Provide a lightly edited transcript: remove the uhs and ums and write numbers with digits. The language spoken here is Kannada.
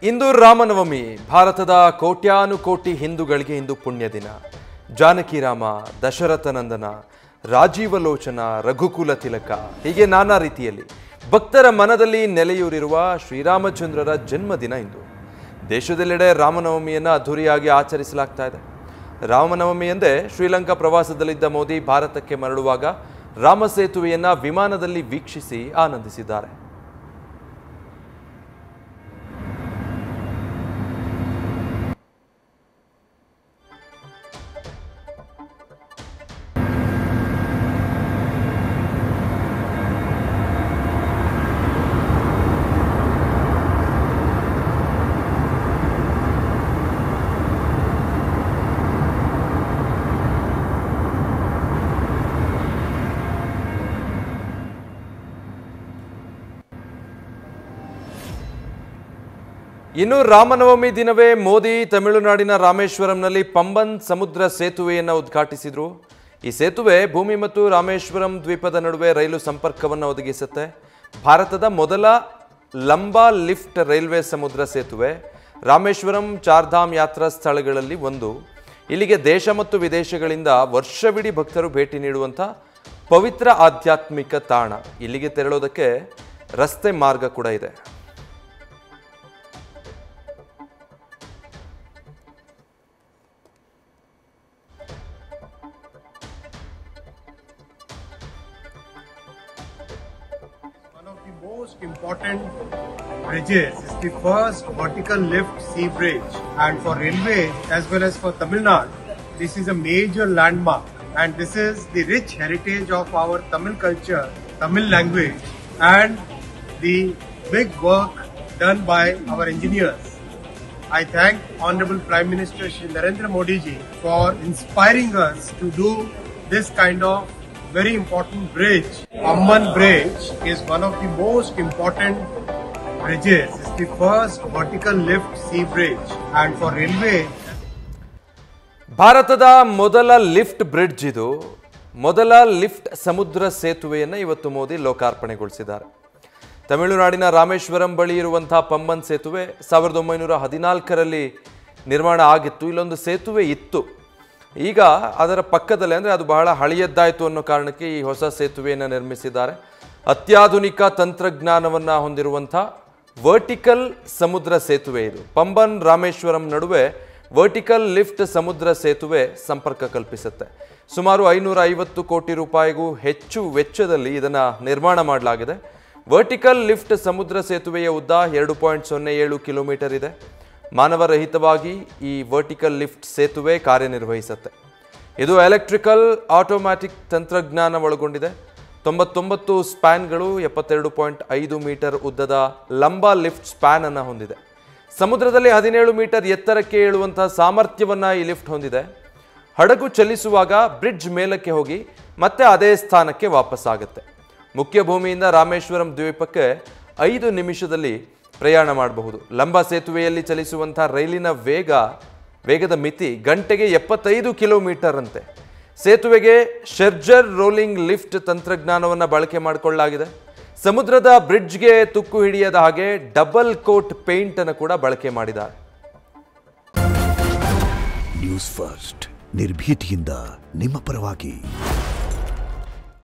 ಇಂದು ರಾಮನವಮಿ. ಭಾರತದ ಕೋಟ್ಯಾನುಕೋಟಿ ಹಿಂದೂಗಳಿಗೆ ಇಂದು ಪುಣ್ಯ ದಿನ. ಜಾನಕಿ ರಾಮ, ದಶರಥ ನಂದನ, ರಾಜೀವಲೋಚನ, ರಘುಕುಲ ತಿಲಕ ಹೀಗೆ ನಾನಾ ರೀತಿಯಲ್ಲಿ ಭಕ್ತರ ಮನದಲ್ಲಿ ನೆಲೆಯೂರಿರುವ ಶ್ರೀರಾಮಚಂದ್ರರ ಜನ್ಮದಿನ ಇಂದು. ದೇಶದೆಲ್ಲೆಡೆ ರಾಮನವಮಿಯನ್ನು ಅದ್ಧೂರಿಯಾಗಿ ಆಚರಿಸಲಾಗ್ತಾ ಇದೆ. ರಾಮನವಮಿ ಎಂದೇ ಶ್ರೀಲಂಕಾ ಪ್ರವಾಸದಲ್ಲಿದ್ದ ಮೋದಿ ಭಾರತಕ್ಕೆ ಮರಳುವಾಗ ರಾಮ ಸೇತುವೆಯನ್ನು ವಿಮಾನದಲ್ಲಿ ವೀಕ್ಷಿಸಿ ಆನಂದಿಸಿದ್ದಾರೆ. ಇನ್ನು ರಾಮನವಮಿ ದಿನವೇ ಮೋದಿ ತಮಿಳುನಾಡಿನ ರಾಮೇಶ್ವರಂನಲ್ಲಿ ಪಂಬನ್ ಸಮುದ್ರ ಸೇತುವೆಯನ್ನು ಉದ್ಘಾಟಿಸಿದರು. ಈ ಸೇತುವೆ ಭೂಮಿ ಮತ್ತು ರಾಮೇಶ್ವರಂ ದ್ವೀಪದ ನಡುವೆ ರೈಲು ಸಂಪರ್ಕವನ್ನು ಒದಗಿಸುತ್ತೆ. ಭಾರತದ ಮೊದಲ ಲಂಬಾ ಲಿಫ್ಟ್ ರೈಲ್ವೆ ಸಮುದ್ರ ಸೇತುವೆ. ರಾಮೇಶ್ವರಂ ಚಾರ್ಧಾಮ್ ಯಾತ್ರಾ ಸ್ಥಳಗಳಲ್ಲಿ ಒಂದು. ಇಲ್ಲಿಗೆ ದೇಶ ಮತ್ತು ವಿದೇಶಗಳಿಂದ ವರ್ಷವಿಡೀ ಭಕ್ತರು ಭೇಟಿ ನೀಡುವಂಥ ಪವಿತ್ರ ಆಧ್ಯಾತ್ಮಿಕ ತಾಣ. ಇಲ್ಲಿಗೆ ತೆರಳೋದಕ್ಕೆ ರಸ್ತೆ ಮಾರ್ಗ ಕೂಡ ಇದೆ. Most important bridges. It's the first vertical lift sea bridge, and for railways as well as for Tamil Nadu, this is a major landmark, and this is the rich heritage of our Tamil culture, Tamil language, and the big work done by our engineers. I thank Honorable Prime Minister Shri Narendra Modi ji for inspiring us to do this kind of very important bridge. Amman Bridge is one of the most important bridges. It's the first vertical lift sea bridge, and for railway. ಭಾರತದ ಮೊದಲ ಲಿಫ್ಟ್ ಬ್ರಿಡ್ಜ್ ಇದು. ಮೊದಲ ಲಿಫ್ಟ್ ಸಮುದ್ರ ಸೇತುವೆಯನ್ನು ಇವತ್ತು ಮೋದಿ ಲೋಕಾರ್ಪಣೆಗೊಳಿಸಿದ್ದಾರೆ. ತಮಿಳುನಾಡಿನ ರಾಮೇಶ್ವರಂ ಬಳಿ ಇರುವಂತಹ ಪಂಬನ್ ಸೇತುವೆ 1914ರಲ್ಲಿ ನಿರ್ಮಾಣ ಆಗಿತ್ತು. ಇಲ್ಲೊಂದು ಸೇತುವೆ ಇತ್ತು. ಈಗ ಅದರ ಪಕ್ಕದಲ್ಲಿ, ಅಂದರೆ ಅದು ಬಹಳ ಹಳೆಯದ್ದಾಯಿತು ಅನ್ನೋ ಕಾರಣಕ್ಕೆ ಈ ಹೊಸ ಸೇತುವೆಯನ್ನು ನಿರ್ಮಿಸಿದ್ದಾರೆ. ಅತ್ಯಾಧುನಿಕ ತಂತ್ರಜ್ಞಾನವನ್ನು ಹೊಂದಿರುವಂಥ ವರ್ಟಿಕಲ್ ಸಮುದ್ರ ಸೇತುವೆ ಇದು. ಪಂಬನ್ ರಾಮೇಶ್ವರಂ ನಡುವೆ ವರ್ಟಿಕಲ್ ಲಿಫ್ಟ್ ಸಮುದ್ರ ಸೇತುವೆ ಸಂಪರ್ಕ ಕಲ್ಪಿಸುತ್ತೆ. ಸುಮಾರು 550 ಕೋಟಿ ರೂಪಾಯಿಗೂ ಹೆಚ್ಚು ವೆಚ್ಚದಲ್ಲಿ ಇದನ್ನು ನಿರ್ಮಾಣ ಮಾಡಲಾಗಿದೆ. ವರ್ಟಿಕಲ್ ಲಿಫ್ಟ್ ಸಮುದ್ರ ಸೇತುವೆಯ ಉದ್ದ 2.07 ಕಿಲೋಮೀಟರ್ ಇದೆ. ಮಾನವರಹಿತವಾಗಿ ಈ ವರ್ಟಿಕಲ್ ಲಿಫ್ಟ್ ಸೇತುವೆ ಕಾರ್ಯನಿರ್ವಹಿಸುತ್ತೆ. ಇದು ಎಲೆಕ್ಟ್ರಿಕಲ್ ಆಟೋಮ್ಯಾಟಿಕ್ ತಂತ್ರಜ್ಞಾನ ಒಳಗೊಂಡಿದೆ. 99 ಸ್ಪ್ಯಾನ್ಗಳು 72.5 ಮೀಟರ್ ಉದ್ದದ ಲಂಬಾ ಲಿಫ್ಟ್ ಸ್ಪ್ಯಾನ್ ಅನ್ನು ಹೊಂದಿದೆ. ಸಮುದ್ರದಲ್ಲಿ 17 ಮೀಟರ್ ಎತ್ತರಕ್ಕೆ ಏಳುವಂತಹ ಸಾಮರ್ಥ್ಯವನ್ನು ಈ ಲಿಫ್ಟ್ ಹೊಂದಿದೆ. ಹಡಗು ಚಲಿಸುವಾಗ ಬ್ರಿಡ್ಜ್ ಮೇಲಕ್ಕೆ ಹೋಗಿ ಮತ್ತೆ ಅದೇ ಸ್ಥಾನಕ್ಕೆ ವಾಪಸ್ಸಾಗುತ್ತೆ. ಮುಖ್ಯ ಭೂಮಿಯಿಂದ ರಾಮೇಶ್ವರಂ ದ್ವೀಪಕ್ಕೆ 5 ನಿಮಿಷದಲ್ಲಿ ಪ್ರಯಾಣ ಮಾಡಬಹುದು. ಲಂಬಾ ಸೇತುವೆಯಲ್ಲಿ ಚಲಿಸುವಂಥ ರೈಲಿನ ವೇಗದ ಮಿತಿ ಗಂಟೆಗೆ 75 ಕಿಲೋಮೀಟರ್ ಅಂತೆ. ಸೇತುವೆಗೆ ಶೆರ್ಜರ್ ರೋಲಿಂಗ್ ಲಿಫ್ಟ್ ತಂತ್ರಜ್ಞಾನವನ್ನು ಬಳಕೆ ಮಾಡಿಕೊಳ್ಳಲಾಗಿದೆ. ಸಮುದ್ರದ ಬ್ರಿಡ್ಜ್ಗೆ ತುಕ್ಕು ಹಿಡಿಯದ ಹಾಗೆ ಡಬಲ್ ಕೋಟ್ ಪೇಂಟ್ ಅನ್ನು ಕೂಡ ಬಳಕೆ ಮಾಡಿದ್ದಾರೆ. ನ್ಯೂಸ್ ಫಸ್ಟ್, ನಿರ್ಭೀತಿಯಿಂದ ನಿಮ್ಮ ಪರವಾಗಿ.